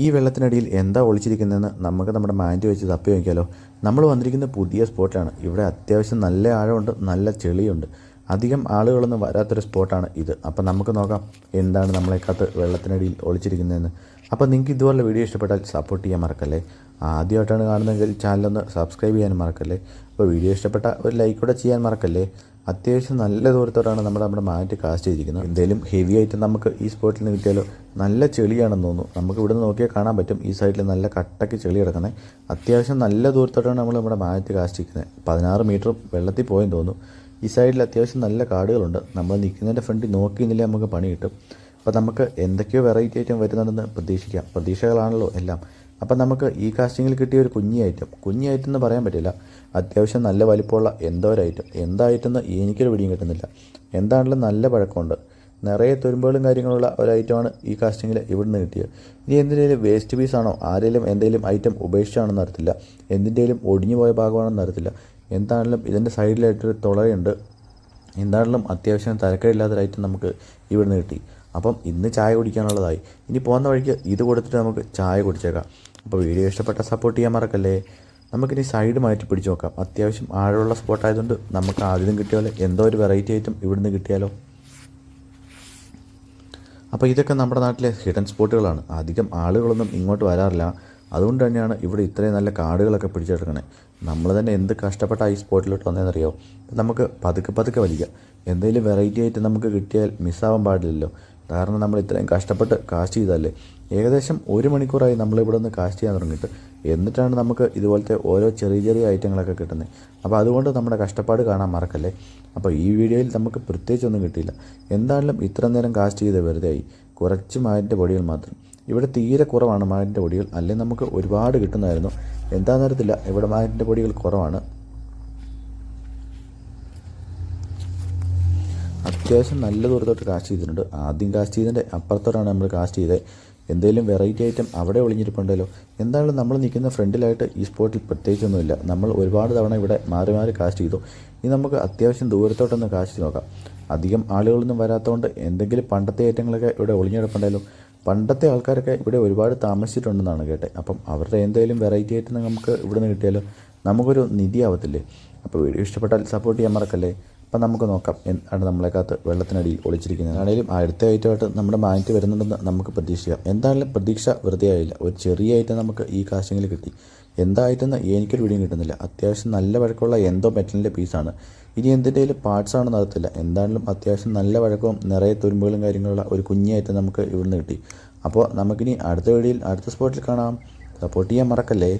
ഈ വെള്ളത്തിനടിയിൽ എന്താ ഒളിച്ചിരിക്കുന്നതെന്ന് നമുക്ക് നമ്മുടെ മാൻഡ് വെച്ച് തപ്പി നോക്കിയാലോ. നമ്മൾ വന്നിരിക്കുന്ന പുതിയ സ്പോട്ടാണ്. ഇവിടെ അത്യാവശ്യം നല്ല ആഴമുണ്ട്, നല്ല ചെളിയുണ്ട്. അധികം ആളുകളൊന്നും വരാത്തൊരു സ്പോട്ടാണ് ഇത്. അപ്പോൾ നമുക്ക് നോക്കാം എന്താണ് നമ്മളെക്കാത്ത് വെള്ളത്തിനടിയിൽ ഒളിച്ചിരിക്കുന്നതെന്ന്. അപ്പോൾ നിങ്ങൾക്ക് ഇതുപോലുള്ള വീഡിയോ ഇഷ്ടപ്പെട്ടാൽ സപ്പോർട്ട് ചെയ്യാൻ മറക്കല്ലേ. ആദ്യമായിട്ടാണ് കാണുന്നതെങ്കിൽ ചാനലൊന്ന് സബ്സ്ക്രൈബ് ചെയ്യാൻ മറക്കല്ലേ. അപ്പോൾ വീഡിയോ ഇഷ്ടപ്പെട്ട ഒരു ലൈക്ക് കൂടെ ചെയ്യാൻ മറക്കല്ലേ. അത്യാവശ്യം നല്ല ദൂരത്തോട്ടാണ് നമ്മുടെ മാറ്റ് കാസ്റ്റ് ചെയ്തിരിക്കുന്നത്. എന്തെങ്കിലും ഹെവി ആയിട്ട് നമുക്ക് ഈ സ്പോട്ടിൽ നിന്ന് കിട്ടിയാലോ. നല്ല ചെളിയാണെന്ന് തോന്നുന്നു. നമുക്ക് ഇവിടെ നിന്ന് നോക്കിയാൽ കാണാൻ പറ്റും. ഈ സൈഡിൽ നല്ല കട്ടയ്ക്ക് ചെളി കിടക്കുന്നത്. അത്യാവശ്യം നല്ല ദൂരത്തോട്ടാണ് നമ്മുടെ മാറ്റ് കാസ്റ്റ് ചെയ്യുന്നത്. 16 മീറ്റർ വെള്ളത്തിൽ പോയെന്ന് തോന്നുന്നു. ഈ സൈഡിൽ അത്യാവശ്യം നല്ല കാടുകളുണ്ട്. നമ്മൾ നിൽക്കുന്നതിൻ്റെ ഫ്രണ്ടിൽ നോക്കി നിന്നില്ലേ നമുക്ക് പണി കിട്ടും. അപ്പോൾ നമുക്ക് എന്തൊക്കെയോ വെറൈറ്റി ഐറ്റം വരുന്നുണ്ടെന്ന് പ്രതീക്ഷിക്കാം. പ്രതീക്ഷകളാണല്ലോ എല്ലാം. അപ്പം നമുക്ക് ഈ കാസ്റ്റിങ്ങിൽ കിട്ടിയ ഒരു കുഞ്ഞി ഐറ്റം എന്ന് പറയാൻ പറ്റില്ല. അത്യാവശ്യം നല്ല വലിപ്പമുള്ള എന്തോ ഒരു ഐറ്റം. എന്തായിട്ടെന്ന് എനിക്കൊരു പിടിയും കിട്ടുന്നില്ല. എന്താണെങ്കിലും നല്ല പഴക്കമുണ്ട്. നിറയെ തുരുമ്പുകളും കാര്യങ്ങളുള്ള ഒരു ഐറ്റമാണ് ഈ കാസ്റ്റിങ്ങിൽ ഇവിടുന്ന് കിട്ടിയത്. ഇനി എന്തിനേലും വേസ്റ്റ് പീസാണോ, ആരെങ്കിലും എന്തെങ്കിലും ഐറ്റം ഉപേക്ഷിച്ചാണെന്ന് അറിയത്തില്ല. എന്തിൻ്റെയും ഒടിഞ്ഞു പോയ ഭാഗമാണെന്ന് അറിയത്തില്ല. എന്താണെങ്കിലും ഇതിൻ്റെ സൈഡിലായിട്ടൊരു തുളയുണ്ട്. എന്താണെങ്കിലും അത്യാവശ്യം തരക്കേടില്ലാത്തൊരു ഐറ്റം നമുക്ക് ഇവിടുന്ന് കിട്ടി. അപ്പം ഇന്ന് ചായ കുടിക്കാനുള്ളതായി. ഇനി പോകുന്ന വഴിക്ക് ഇത് കൊടുത്തിട്ട് നമുക്ക് ചായ കുടിച്ചേക്കാം. അപ്പോൾ വീഡിയോ ഇഷ്ടപ്പെട്ട സപ്പോർട്ട് ചെയ്യാൻ മറക്കല്ലേ. നമുക്കിനി സൈഡ് മാറ്റി പിടിച്ച് നോക്കാം. അത്യാവശ്യം ആഴമുള്ള സ്പോട്ടായതുകൊണ്ട് നമുക്ക് ആദ്യം കിട്ടിയ പോലെ എന്തോ ഒരു വെറൈറ്റി ഐറ്റം ഇവിടുന്ന് കിട്ടിയാലോ. അപ്പോൾ ഇതൊക്കെ നമ്മുടെ നാട്ടിലെ ഹിഡൻ സ്പോട്ടുകളാണ്. അധികം ആളുകളൊന്നും ഇങ്ങോട്ട് വരാറില്ല. അതുകൊണ്ട് തന്നെയാണ് ഇവിടെ ഇത്രയും നല്ല കാടുകളൊക്കെ പിടിച്ചെടുക്കണേ. നമ്മൾ തന്നെ എന്ത് കഷ്ടപ്പെട്ട ഈ സ്പോട്ടിലോട്ട് വന്നതെന്നറിയാമോ. നമുക്ക് പതുക്കെ വലിക്കാം. എന്തെങ്കിലും വെറൈറ്റി ആയിട്ട് നമുക്ക് കിട്ടിയാൽ മിസ്സാവാൻ പാടില്ലല്ലോ. കാരണം നമ്മൾ ഇത്രയും കഷ്ടപ്പെട്ട് കാസ്റ്റ് ചെയ്തല്ലേ. ഏകദേശം 1 മണിക്കൂറായി നമ്മളിവിടെ നിന്ന് കാസ്റ്റ് ചെയ്യാൻ തുടങ്ങിയിട്ട്. എന്നിട്ടാണ് നമുക്ക് ഇതുപോലത്തെ ഓരോ ചെറിയ ഐറ്റങ്ങളൊക്കെ കിട്ടുന്നത്. അപ്പോൾ അതുകൊണ്ട് നമ്മുടെ കഷ്ടപ്പാട് കാണാൻ മറക്കല്ലേ. അപ്പോൾ ഈ വീഡിയോയിൽ നമുക്ക് പ്രത്യേകിച്ചൊന്നും കിട്ടിയില്ല. എന്തായാലും ഇത്ര നേരം കാസ്റ്റ് ചെയ്ത് വെറുതെ ആയി. കുറച്ച് മാറ്റിൻ്റെ പൊടികൾ മാത്രം. ഇവിടെ തീരെ കുറവാണ് മാറ്റിൻ്റെ പൊടികൾ. അല്ലെങ്കിൽ നമുക്ക് ഒരുപാട് കിട്ടുന്നതായിരുന്നു. എന്താണെന്ന് അറിയത്തില്ല, ഇവിടെ മാറ്റിൻ്റെ പൊടികൾ കുറവാണ്. അത്യാവശ്യം നല്ല ദൂരത്തോട്ട് കാസ്റ്റ് ചെയ്തിട്ടുണ്ട്. ആദ്യം കാസ്റ്റ് ചെയ്തതിൻ്റെ അപ്പുറത്തോട്ടാണ് നമ്മൾ കാസ്റ്റ് ചെയ്തത്. എന്തെങ്കിലും വെറൈറ്റി ഐറ്റം അവിടെ ഒളിഞ്ഞിരിപ്പുണ്ടല്ലോ. എന്തായാലും നമ്മൾ നിൽക്കുന്ന ഫ്രണ്ടിലായിട്ട് ഈ സ്പോട്ടിൽ പ്രത്യേകിച്ചൊന്നുമില്ല. നമ്മൾ ഒരുപാട് തവണ ഇവിടെ മാറി കാസ്റ്റ് ചെയ്തു. ഇനി നമുക്ക് അത്യാവശ്യം ദൂരത്തോട്ടൊന്ന് കാസ്റ്റ് ചെയ്ത് നോക്കാം. അധികം ആളുകളൊന്നും വരാത്തതുകൊണ്ട് എന്തെങ്കിലും പണ്ടത്തെ ഐറ്റങ്ങളൊക്കെ ഇവിടെ ഒളിഞ്ഞിരിപ്പുണ്ടല്ലോ. പണ്ടത്തെ ആൾക്കാരൊക്കെ ഇവിടെ ഒരുപാട് താമസിച്ചിട്ടുണ്ടെന്നാണ് കേട്ടത്. അപ്പം അവരുടെ എന്തെങ്കിലും വെറൈറ്റി ഐറ്റം നമുക്ക് ഇവിടെ നിന്ന് കിട്ടിയാലോ നമുക്കൊരു നിധി ആവത്തില്ലേ. അപ്പോൾ വീഡിയോ ഇഷ്ടപ്പെട്ടാൽ സപ്പോർട്ട് ചെയ്യാൻ മറക്കല്ലേ. അപ്പം നമുക്ക് നോക്കാം എന്താണ് നമ്മളെക്കാത്ത് വെള്ളത്തിനടിയിൽ ഒളിച്ചിരിക്കുന്നത്. ആണെങ്കിലും അടുത്ത ഐറ്റമായിട്ട് നമ്മുടെ മാറ്റ് വരുന്നുണ്ടെന്ന് നമുക്ക് പ്രതീക്ഷിക്കാം. എന്തായാലും പ്രതീക്ഷ വെറുതെ ആയില്ല. ഒരു ചെറിയ ഐറ്റം നമുക്ക് ഈ കാസ്റ്റിങ്ങിൽ കിട്ടി. എന്തായിട്ടെന്ന് എനിക്കൊരു വീഡിയോ കിട്ടുന്നില്ല. അത്യാവശ്യം നല്ല വഴക്കമുള്ള എന്തോ മെറ്റലിൻ്റെ പീസാണ്. ഇനി എന്തിൻ്റെയും പാർട്സ് ആണെന്ന് അറിയത്തില്ല. എന്തായാലും അത്യാവശ്യം നല്ല വഴക്കവും നിറയെ തുരുമ്പുകളും കാര്യങ്ങളുള്ള ഒരു കുഞ്ഞായിട്ട് നമുക്ക് ഇവിടുന്ന് കിട്ടി. അപ്പോൾ നമുക്കിനി അടുത്ത വീഡിയോയിൽ അടുത്ത സ്പോട്ടിൽ കാണാം. സപ്പോർട്ട് ചെയ്യാൻ മറക്കല്ലേ.